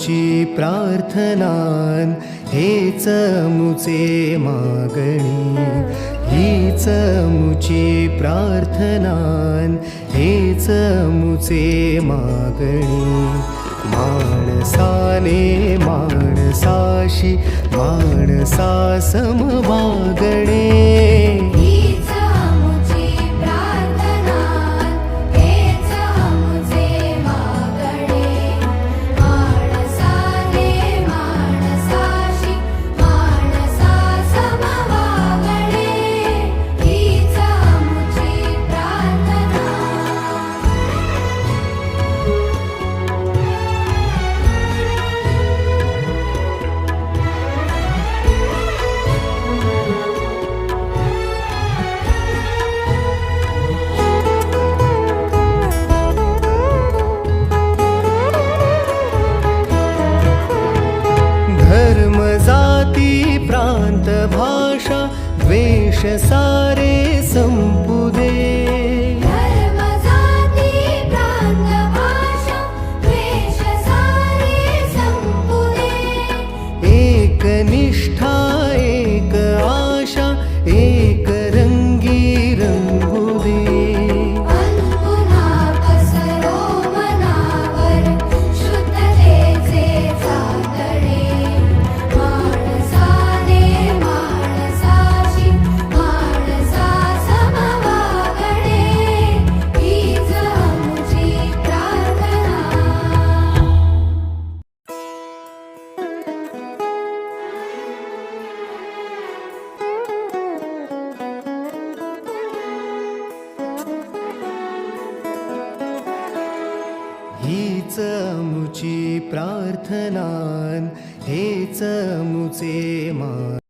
मुची प्रार्थनान हेच मुचे मागणी हीच मुची प्रार्थनान हेच मुचे मागणी माणसाने माणसाशी माणसा समवागणे धर्म जाती प्रांत भाषा द्वेष सारे संपू दे धर्म जाती प्रांत भाषा द्वेष सारे संपू दे एक निष्ठा एक आशा एक रंगी रंगू दे पुन्हा पसरो मनावर शुद्धतेचे चांदणे माणसाने माणसाशी माणसा समवागणे हीच आमची प्रार्थना हीच मुची प्रार्थनान हेच मुचे मा